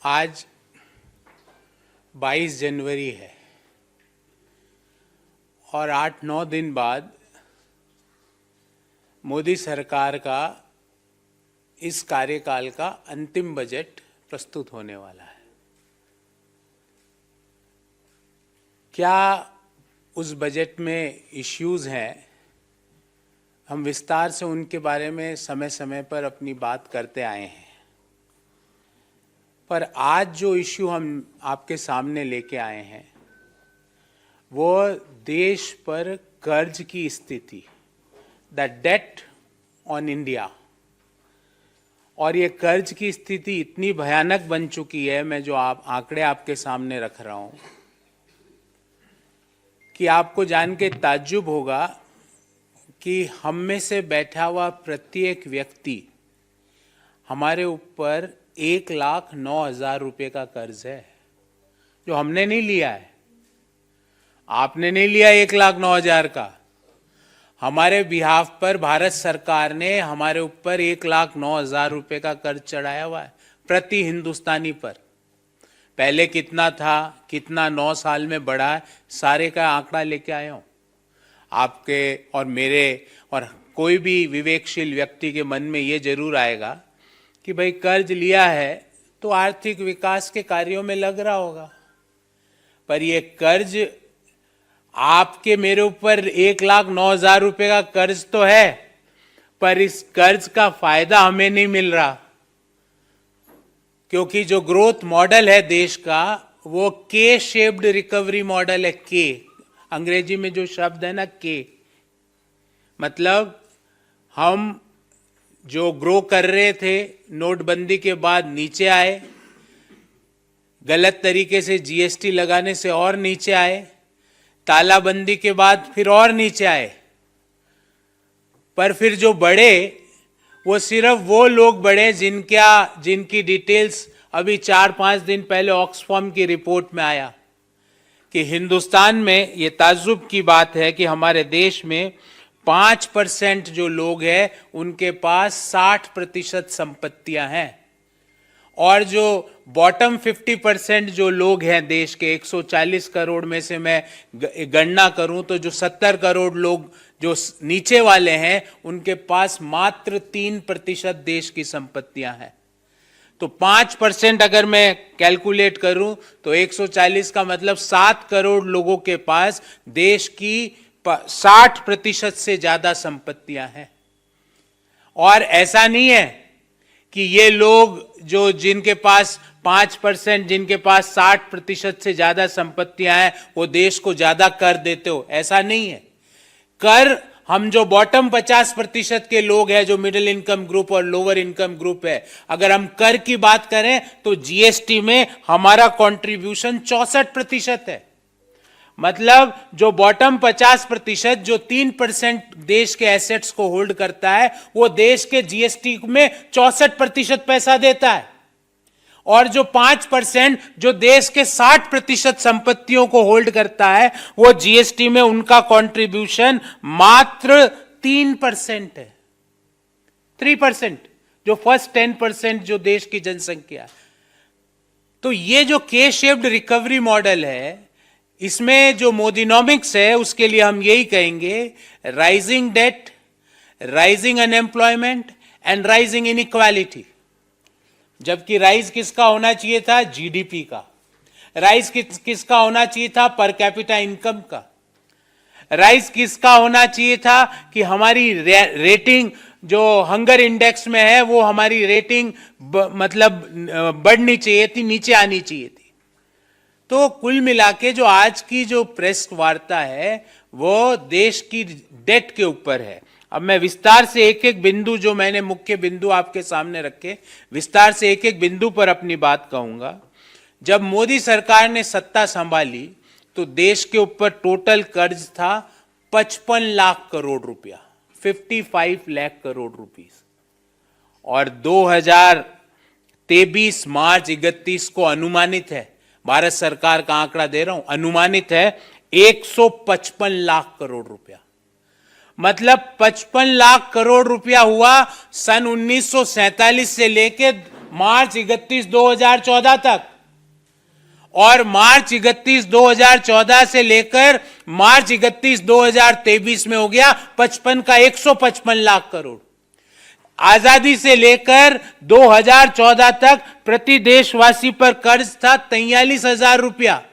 आज 22 जनवरी है और 8-9 दिन बाद मोदी सरकार का इस कार्यकाल का अंतिम बजट प्रस्तुत होने वाला है। क्या उस बजट में इश्यूज हैं, हम विस्तार से उनके बारे में समय समय पर अपनी बात करते आए हैं, पर आज जो इश्यू हम आपके सामने लेके आए हैं वो देश पर कर्ज की स्थिति, द डेट ऑन इंडिया। और ये कर्ज की स्थिति इतनी भयानक बन चुकी है, मैं जो आंकड़े आपके सामने रख रहा हूं, कि आपको जान के ताज्जुब होगा कि हम में से बैठा हुआ प्रत्येक व्यक्ति हमारे ऊपर 1,09,000 रुपये का कर्ज है, जो हमने नहीं लिया है। आपने नहीं लिया 1,09,000 का, हमारे बिहाफ पर भारत सरकार ने हमारे ऊपर 1,09,000 रुपये का कर्ज चढ़ाया हुआ है प्रति हिंदुस्तानी पर। पहले कितना था, कितना 9 साल में बढ़ा, सारे का आंकड़ा लेके आया हूं आपके और मेरे और कोई भी विवेकशील व्यक्ति के मन में ये जरूर आएगा कि भाई कर्ज लिया है तो आर्थिक विकास के कार्यों में लग रहा होगा, पर ये कर्ज आपके मेरे ऊपर 1,09,000 रुपये का कर्ज तो है, पर इस कर्ज का फायदा हमें नहीं मिल रहा, क्योंकि जो ग्रोथ मॉडल है देश का वो के शेप्ड रिकवरी मॉडल है। के अंग्रेजी में जो शब्द है ना, के मतलब हम जो ग्रो कर रहे थे नोटबंदी के बाद नीचे आए, गलत तरीके से जीएसटी लगाने से और नीचे आए, तालाबंदी के बाद फिर और नीचे आए, पर फिर जो बढ़े वो सिर्फ वो लोग बढ़े जिनकी डिटेल्स अभी 4-5 दिन पहले ऑक्सफैम की रिपोर्ट में आया कि हिंदुस्तान में, ये ताज्जुब की बात है कि हमारे देश में 5% जो लोग हैं उनके पास 60% संपत्तियां हैं, और जो बॉटम 50% जो लोग हैं देश के 140 करोड़ में से मैं गणना करूं तो जो 70 करोड़ लोग जो नीचे वाले हैं उनके पास मात्र 3% देश की संपत्तियां हैं। तो 5% अगर मैं कैलकुलेट करूं तो 140 का मतलब 7 करोड़ लोगों के पास देश की 60% से ज्यादा संपत्तियां हैं। और ऐसा नहीं है कि ये लोग जो जिनके पास 5%, जिनके पास 60% से ज्यादा संपत्तियां हैं वो देश को ज्यादा कर देते हो, ऐसा नहीं है। कर हम जो बॉटम 50% के लोग हैं, जो मिडिल इनकम ग्रुप और लोअर इनकम ग्रुप है, अगर हम कर की बात करें तो जीएसटी में हमारा कंट्रीब्यूशन 64% है। मतलब जो बॉटम 50%, जो 3% देश के एसेट्स को होल्ड करता है, वो देश के जीएसटी में 64% पैसा देता है, और जो 5% जो देश के 60% संपत्तियों को होल्ड करता है, वो जीएसटी में उनका कंट्रीब्यूशन मात्र 3% है। 3%, जो फर्स्ट 10% जो देश की जनसंख्या। तो ये जो के शेप्ड रिकवरी मॉडल है, इसमें जो मोदीनॉमिक्स है उसके लिए हम यही कहेंगे, rising debt, rising unemployment and rising inequality. जबकि राइज किसका होना चाहिए था? जीडीपी का। राइज किसका होना चाहिए था? पर कैपिटा इनकम का। राइज किसका होना चाहिए था कि हमारी रेटिंग जो हंगर इंडेक्स में है वो हमारी रेटिंग मतलब बढ़नी चाहिए थी, नीचे आनी चाहिए थी। तो कुल मिला के जो आज की जो प्रेस वार्ता है वो देश की डेट के ऊपर है। अब मैं विस्तार से एक एक बिंदु, जो मैंने मुख्य बिंदु आपके सामने रखे, विस्तार से एक एक बिंदु पर अपनी बात कहूंगा। जब मोदी सरकार ने सत्ता संभाली तो देश के ऊपर टोटल कर्ज था 55 लाख करोड़ रुपया, 55 लाख करोड़ रुपीस, और 2023 मार्च 31 को अनुमानित है, भारत सरकार का आंकड़ा दे रहा हूं, अनुमानित है 155 लाख करोड़ रुपया। मतलब 55 लाख करोड़ रुपया हुआ सन 1947 से लेके मार्च 31 2014 तक, और मार्च 31 2014 से लेकर मार्च 31 2023 में हो गया 55 का 155 लाख करोड़। आजादी से लेकर 2014 तक प्रति देशवासी पर कर्ज था 43,000 रुपया,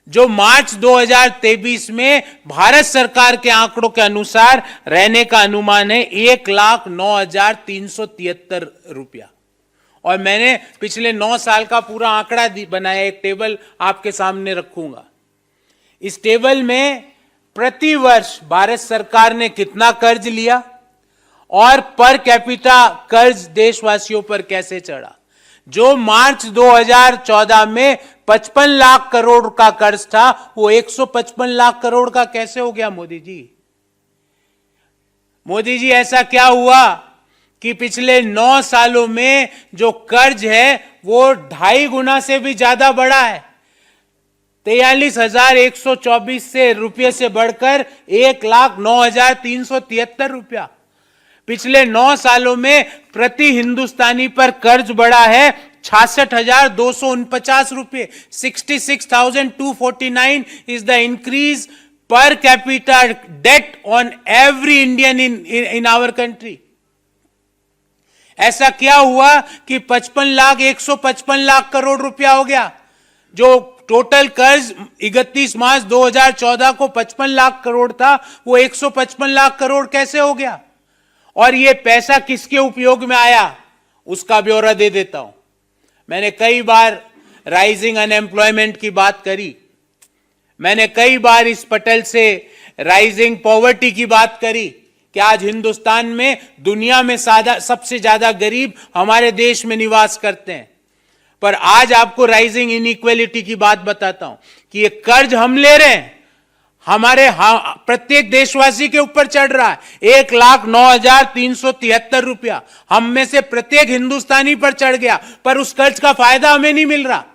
जो मार्च 2023 में भारत सरकार के आंकड़ों के अनुसार रहने का अनुमान है 1,09,373 रुपया। और मैंने पिछले 9 साल का पूरा आंकड़ा बनाया, एक टेबल आपके सामने रखूंगा। इस टेबल में प्रति वर्ष भारत सरकार ने कितना कर्ज लिया और पर कैपिटा कर्ज देशवासियों पर कैसे चढ़ा। जो मार्च 2014 में 55 लाख करोड़ का कर्ज था, वो 155 लाख करोड़ का कैसे हो गया मोदी जी? मोदी जी, ऐसा क्या हुआ कि पिछले 9 सालों में जो कर्ज है वो 2.5 गुना से भी ज्यादा बढ़ा है। 43,124 से रुपये से बढ़कर 1,09,373 रुपया। पिछले 9 सालों में प्रति हिंदुस्तानी पर कर्ज बढ़ा है 66,249 रुपये। 66,249 is the increase per capita debt on every Indian in our country. ऐसा क्या हुआ कि 155 लाख करोड़ रुपया हो गया? जो टोटल कर्ज 31 मार्च 2014 को 55 लाख करोड़ था, वो 155 लाख करोड़ कैसे हो गया? और ये पैसा किसके उपयोग में आया, उसका ब्यौरा दे देता हूं। मैंने कई बार राइजिंग अनएम्प्लॉयमेंट की बात करी, मैंने कई बार इस पटल से राइजिंग पॉवर्टी की बात करी कि आज हिंदुस्तान में दुनिया में सबसे ज्यादा गरीब हमारे देश में निवास करते हैं। पर आज आपको राइजिंग इनइक्वालिटी की बात बताता हूं कि ये कर्ज हम ले रहे हैं, हमारे प्रत्येक देशवासी के ऊपर चढ़ रहा है 1,09,373 रुपया। हम में से प्रत्येक हिंदुस्तानी पर चढ़ गया, पर उस कर्ज का फायदा हमें नहीं मिल रहा।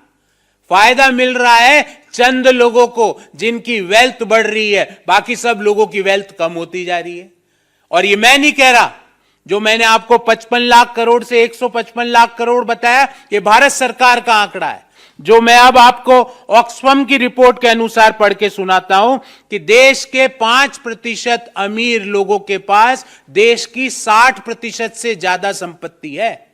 फायदा मिल रहा है चंद लोगों को जिनकी वेल्थ बढ़ रही है, बाकी सब लोगों की वेल्थ कम होती जा रही है। और ये मैं नहीं कह रहा, जो मैंने आपको 55 लाख करोड़ से 155 लाख करोड़ बताया, ये भारत सरकार का आंकड़ा है। जो मैं अब आपको ऑक्सफैम की रिपोर्ट के अनुसार पढ़ के सुनाता हूं कि देश के 5% अमीर लोगों के पास देश की 60% से ज्यादा संपत्ति है,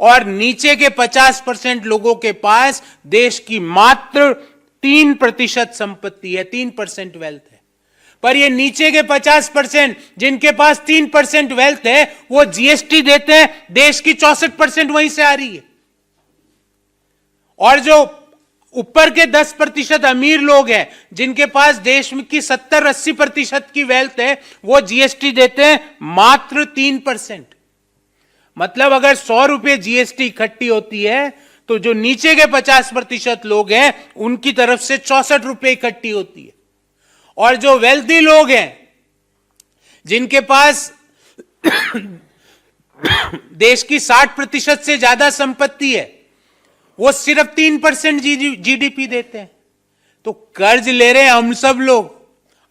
और नीचे के 50% लोगों के पास देश की मात्र 3% संपत्ति है, 3% वेल्थ है। पर ये नीचे के 50% जिनके पास 3% वेल्थ है, वो जीएसटी देते हैं, देश की 64% वहीं से आ रही है। और जो ऊपर के 10% अमीर लोग हैं, जिनके पास देश की 70-80% की वेल्थ है, वो जीएसटी देते हैं मात्र 3%। मतलब अगर 100 रुपए जीएसटी इकट्ठी होती है, तो जो नीचे के 50% लोग हैं, उनकी तरफ से 64 रुपए इकट्ठी होती है। और जो वेल्थी लोग हैं, जिनके पास देश की 60% से ज्यादा संपत्ति है, वो सिर्फ 3% जीडीपी देते हैं। तो कर्ज ले रहे हैं हम सब लोग,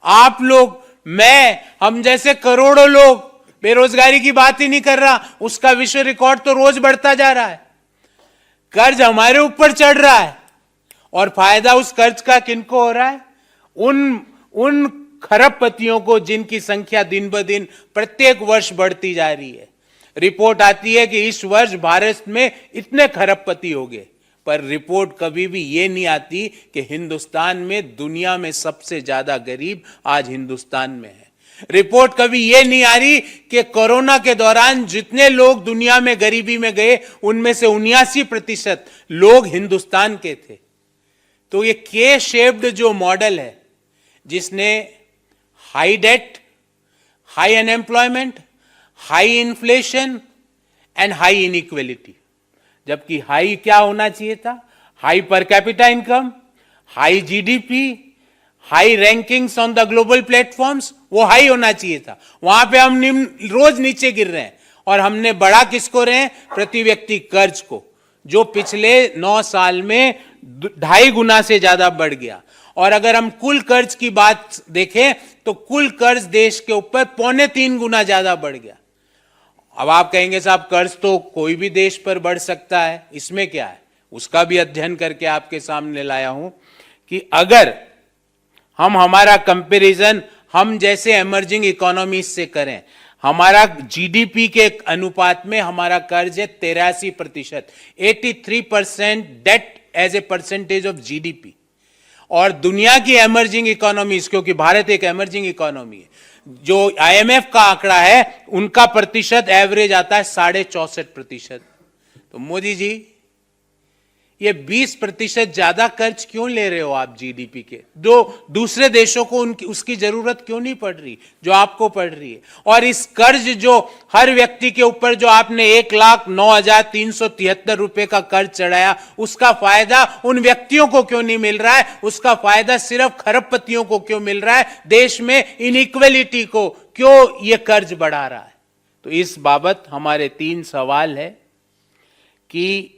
आप लोग, मैं, हम जैसे करोड़ों लोग। बेरोजगारी की बात ही नहीं कर रहा, उसका विश्व रिकॉर्ड तो रोज बढ़ता जा रहा है। कर्ज हमारे ऊपर चढ़ रहा है, और फायदा उस कर्ज का किनको हो रहा है? उन खरबपतियों को जिनकी संख्या दिन ब दिन प्रत्येक वर्ष बढ़ती जा रही है। रिपोर्ट आती है कि इस वर्ष भारत में इतने खरबपति हो गए, पर रिपोर्ट कभी भी ये नहीं आती कि हिंदुस्तान में दुनिया में सबसे ज्यादा गरीब आज हिंदुस्तान में है। रिपोर्ट कभी ये नहीं आ रही कि कोरोना के दौरान जितने लोग दुनिया में गरीबी में गए, उनमें से 79% लोग हिंदुस्तान के थे। तो ये के शेप्ड जो मॉडल है, जिसने high debt, high unemployment, high inflation and high inequality, जबकि हाई क्या होना चाहिए था? High per capita income, high GDP, high rankings on the global platforms, वो हाई होना चाहिए था। वहां पे हम रोज नीचे गिर रहे हैं, और हमने बढ़ा किसको रहे हैं? प्रति व्यक्ति कर्ज को, जो पिछले 9 साल में 2.5 गुना से ज्यादा बढ़ गया। और अगर हम कुल कर्ज की बात देखें, तो कुल कर्ज देश के ऊपर 3.25 गुना ज्यादा बढ़ गया। अब आप कहेंगे साहब कर्ज तो कोई भी देश पर बढ़ सकता है, इसमें क्या है? उसका भी अध्ययन करके आपके सामने लाया हूं कि अगर हम हमारा कंपैरिजन हम जैसे इमर्जिंग इकोनॉमीज से करें, हमारा जीडीपी के अनुपात में हमारा कर्ज है 83%, 83% debt as a percentage of GDP. और दुनिया की इमर्जिंग इकोनॉमीज, क्योंकि भारत एक इमर्जिंग इकोनॉमी है, जो आईएमएफ का आंकड़ा है उनका प्रतिशत एवरेज आता है 64.5%। तो मोदी जी ये 20% ज्यादा कर्ज क्यों ले रहे हो आप जीडीपी के? जो दूसरे देशों को उनकी उसकी जरूरत क्यों नहीं पड़ रही जो आपको पड़ रही है? और इस कर्ज जो हर व्यक्ति के ऊपर जो आपने 1,09,373 रुपए का कर्ज चढ़ाया, उसका फायदा उन व्यक्तियों को क्यों नहीं मिल रहा है? उसका फायदा सिर्फ खरबपतियों को क्यों मिल रहा है? देश में इनइक्वलिटी को क्यों ये कर्ज बढ़ा रहा है? तो इस बाबत हमारे 3 सवाल है कि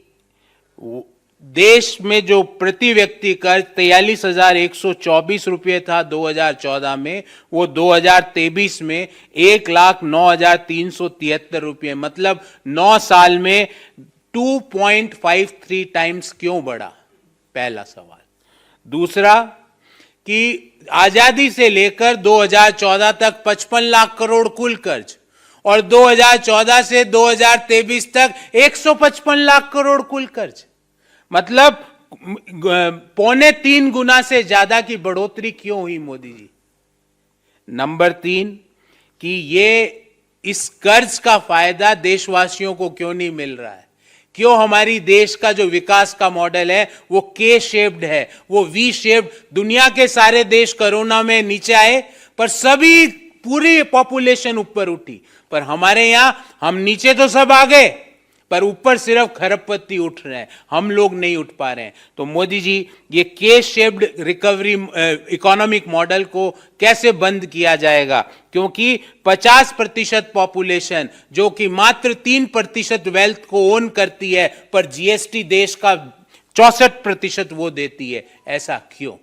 देश में जो प्रति व्यक्ति कर्ज 43,124 रुपये था 2014 में, वो 2023 में 1,09,373 रुपये, मतलब 9 साल में 2.53 टाइम्स क्यों बढ़ा? पहला सवाल। दूसरा कि आजादी से लेकर 2014 तक 55 लाख करोड़ कुल कर्ज, और 2014 से 2023 तक 155 लाख करोड़ कुल कर्ज, मतलब 2.25 गुना से ज्यादा की बढ़ोतरी क्यों हुई मोदी जी? नंबर 3 कि ये इस कर्ज का फायदा देशवासियों को क्यों नहीं मिल रहा है? क्यों हमारी देश का जो विकास का मॉडल है वो के शेप्ड है, वो वी शेप्ड? दुनिया के सारे देश कोरोना में नीचे आए पर सभी पूरी पॉपुलेशन ऊपर उठी, पर हमारे यहां हम नीचे तो सब आ गए पर ऊपर सिर्फ खरबपति उठ रहे हैं, हम लोग नहीं उठ पा रहे हैं। तो मोदी जी ये के शेप्ड रिकवरी इकोनॉमिक मॉडल को कैसे बंद किया जाएगा? क्योंकि 50% पॉपुलेशन जो कि मात्र 3% वेल्थ को ओन करती है, पर जीएसटी देश का 64% वो देती है, ऐसा क्यों?